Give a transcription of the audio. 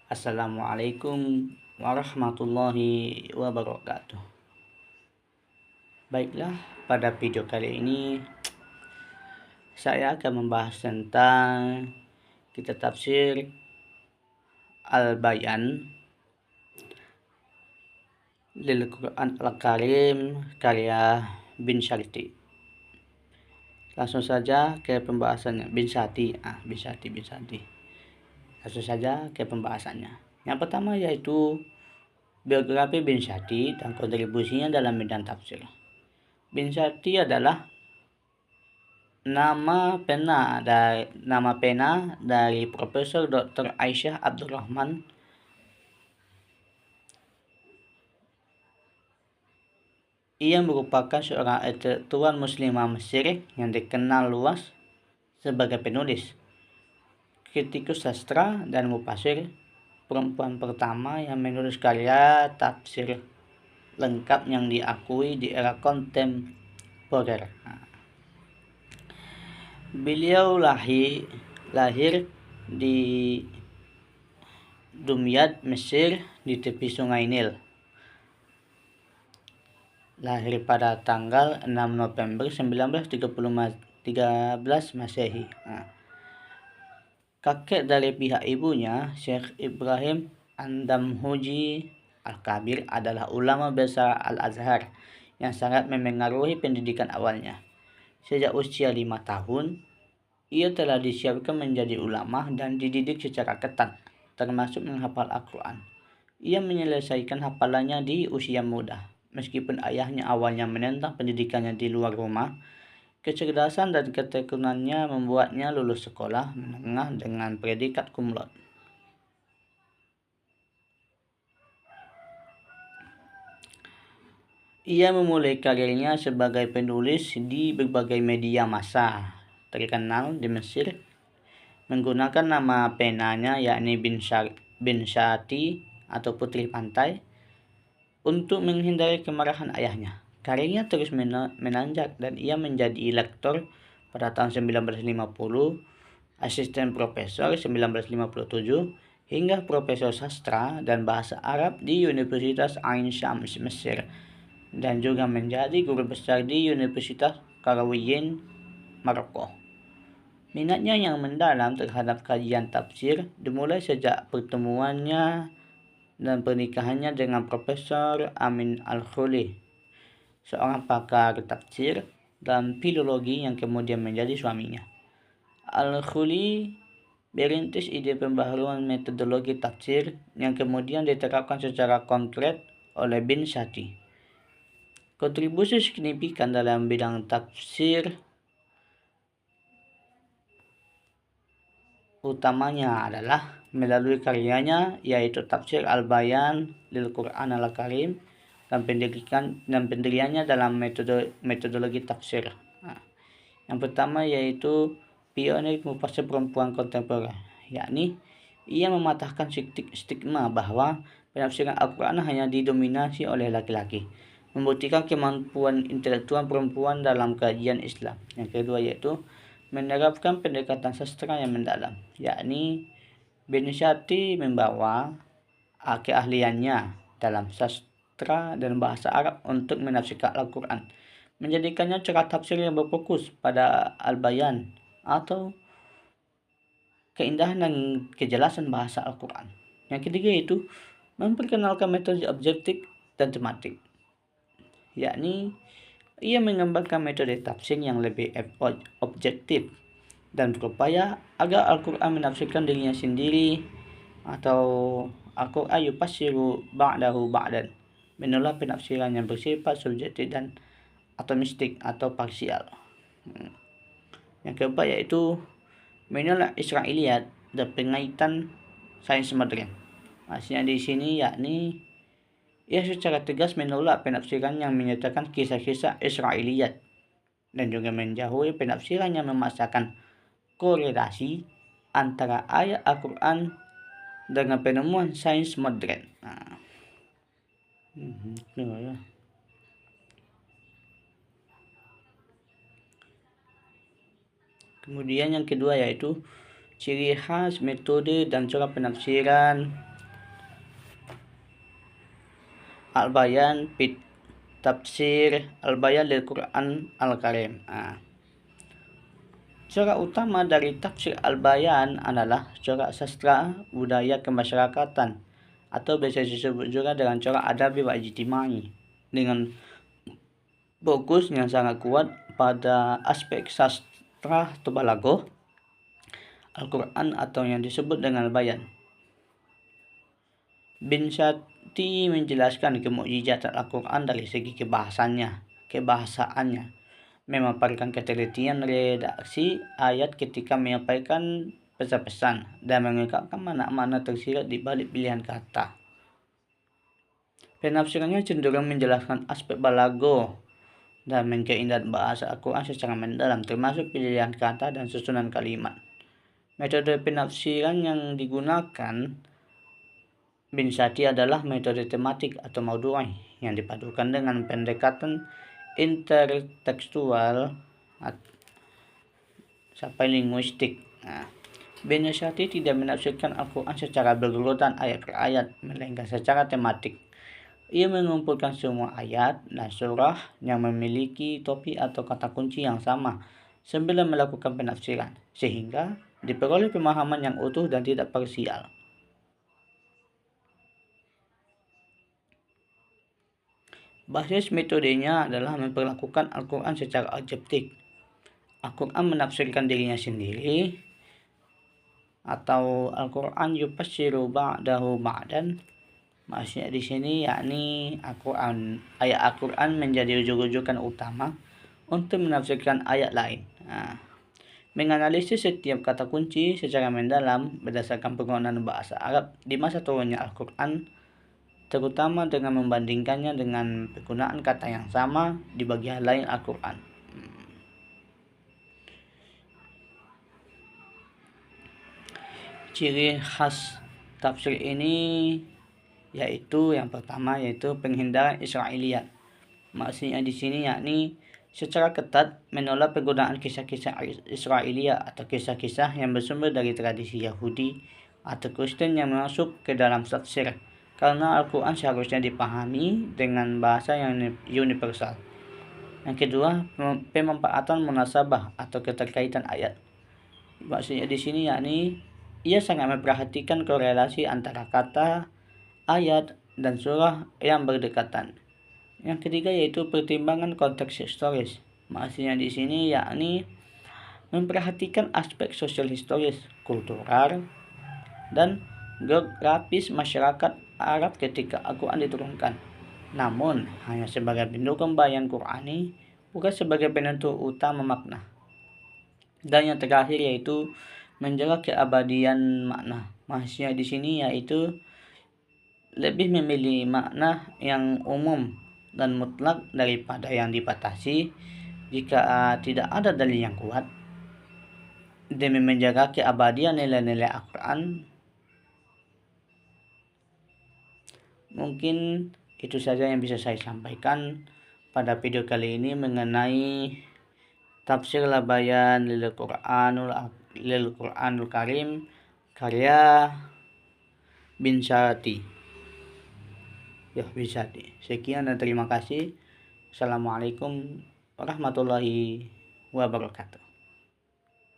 Assalamualaikum warahmatullahi wabarakatuh. Baiklah, pada video kali ini saya akan membahas tentang kitab tafsir Al-Bayan lil Quran Al-Karim karya Bin Syarti. Langsung saja ke pembahasannya. Bin Syarti. Langsung saja ke pembahasannya. Yang pertama yaitu biografi Bin Syarti dan kontribusinya dalam bidang tafsir. Bin Syarti adalah nama pena dari Profesor Dr. Aisyah Abdurrahman Ia merupakan seorang intelektual muslimah Mesir yang dikenal luas sebagai penulis, kritikus sastra, dan mufasir, perempuan pertama yang menulis karya tafsir lengkap yang diakui di era kontemporer. Beliau lahir di Dumyat, Mesir, di tepi Sungai Nil. Lahir pada tanggal 6 November 1913 Masehi. Kakek dari pihak ibunya, Syekh Ibrahim Andamhuji Al-Kabir, adalah ulama besar Al-Azhar yang sangat memengaruhi pendidikan awalnya. Sejak usia 5 tahun, ia telah disiapkan menjadi ulama dan dididik secara ketat, termasuk menghafal Al-Quran. Ia menyelesaikan hafalannya di usia muda. Meskipun ayahnya awalnya menentang pendidikannya di luar rumah, kecerdasan dan ketekunannya membuatnya lulus sekolah menengah dengan predikat cum laude. Ia memulai karirnya sebagai penulis di berbagai media massa terkenal di Mesir menggunakan nama penanya yakni Bin Syarti atau Putri Pantai untuk menghindari kemarahan ayahnya. Karirnya terus menanjak dan ia menjadi lektor pada tahun 1950, asisten profesor 1957, hingga profesor sastra dan bahasa Arab di Universitas Ain Shams Mesir, dan juga menjadi guru besar di Universitas Qarawiyyin Maroko. Minatnya yang mendalam terhadap kajian tafsir dimulai sejak pertemuannya dan pernikahannya dengan Profesor Amin Al-Khuli, seorang pakar tafsir dan filologi yang kemudian menjadi suaminya. Al-Khuli merintis ide pembaharuan metodologi tafsir yang kemudian diterapkan secara konkret oleh Bin Syarti. Kontribusi signifikan dalam bidang tafsir utamanya adalah melalui karyanya yaitu Tafsir Al-Bayan lil Quran Al-Karim dan pendiriannya dalam metodologi tafsir. Yang pertama yaitu pionir mufasir perempuan kontemporer, yakni ia mematahkan stigma bahwa penafsiran Al-Quran hanya didominasi oleh laki-laki, membuktikan kemampuan intelektual perempuan dalam kajian Islam. Yang kedua yaitu menerapkan pendekatan sastra yang mendalam, yakni Bin Syarti membawa keahliannya dalam sastra dan bahasa Arab untuk menafsirkan Al-Quran, menjadikannya cara tafsir yang berfokus pada Al-Bayan atau keindahan dan kejelasan bahasa Al-Quran. Yang ketiga yaitu memperkenalkan metode objektif dan tematik, yakni ia mengembangkan metode tafsir yang lebih objektif dan berupaya agar Al-Quran menafsirkan dirinya sendiri atau Al-Quran yufassiru ba'dahu ba'dan, menolak penafsiran yang bersifat subjektif dan atau mistik atau parsial. Yang keempat yaitu menolak Israiliyat dan pengaitan sains modern. Maksudnya di sini yakni ia secara tegas menolak penafsiran yang menyertakan kisah-kisah Israiliyat dan juga menjauhi penafsiran yang memaksakan korelasi antara ayat Al-Quran dengan penemuan sains modern. Kemudian yang kedua yaitu ciri khas, metode, dan cara penafsiran Al-Bayan fit Tafsir Al-Bayan lil Quran Al-Karim. Corak utama dari tafsir Al-Bayan adalah corak sastra budaya kemasyarakatan atau biasa disebut juga dengan corak adabi wa ijtimai, dengan fokus yang sangat kuat pada aspek sastra atau balaghah Al-Quran atau yang disebut dengan bayan. Bin Syati menjelaskan kemukjizatan Al-Quran dari segi kebahasaannya, memaparkan ketelitian redaksi ayat ketika menyampaikan pesan-pesan dan mengungkapkan makna-makna tersirat di balik pilihan kata. Penafsirannya cenderung menjelaskan aspek balaghah dan keindahan bahasa Al-Quran secara mendalam, termasuk pilihan kata dan susunan kalimat. Metode penafsiran yang digunakan Bin Syati adalah metode tematik atau maudu'i yang dipadukan dengan pendekatan intertekstual sampai linguistik. Bin Syati tidak menafsirkan Al-Quran secara berurutan ayat per ayat, melainkan secara tematik. Ia mengumpulkan semua ayat dan surah yang memiliki topik atau kata kunci yang sama sebelum melakukan penafsiran, sehingga diperoleh pemahaman yang utuh dan tidak parsial. Basis metodenya adalah memperlakukan Al-Quran secara objektif. Al-Quran menafsirkan dirinya sendiri, atau Al-Quran yufassiru ba'dahu ba'dan. Maksudnya di sini yakni ayat Al-Quran menjadi rujukan utama untuk menafsirkan ayat lain. Menganalisis setiap kata kunci secara mendalam berdasarkan penggunaan bahasa Arab di masa turunnya Al-Quran, terutama dengan membandingkannya dengan penggunaan kata yang sama di bagian lain Al-Quran. Ciri khas tafsir ini yang pertama yaitu penghindaran Israiliyat. Maksudnya di sini yakni secara ketat menolak penggunaan kisah-kisah Israiliyat atau kisah-kisah yang bersumber dari tradisi Yahudi atau Kristen yang masuk ke dalam tafsir, karena Al-Quran seharusnya dipahami dengan bahasa yang universal. Yang kedua, pemanfaatan munasabah atau keterkaitan ayat. Maksudnya di sini yakni ia sangat memperhatikan korelasi antara kata, ayat, dan surah yang berdekatan. Yang ketiga yaitu pertimbangan konteks historis. Maksudnya di sini yakni memperhatikan aspek sosial historis, kultural, dan geografis masyarakat Arab ketika Al-Quran diturunkan, namun hanya sebagai pendukung bayan Qur'ani, bukan sebagai penentu utama makna. Dan yang terakhir yaitu menjaga keabadian makna. Maksudnya di sini yaitu lebih memilih makna yang umum dan mutlak daripada yang dibatasi jika tidak ada dalil yang kuat, demi menjaga keabadian nilai-nilai Al-Quran. Mungkin itu saja yang bisa saya sampaikan pada video kali ini mengenai tafsir Al-Bayan lil Quranul Karim karya Bin Syati. Sekian dan terima kasih. Assalamualaikum warahmatullahi wabarakatuh.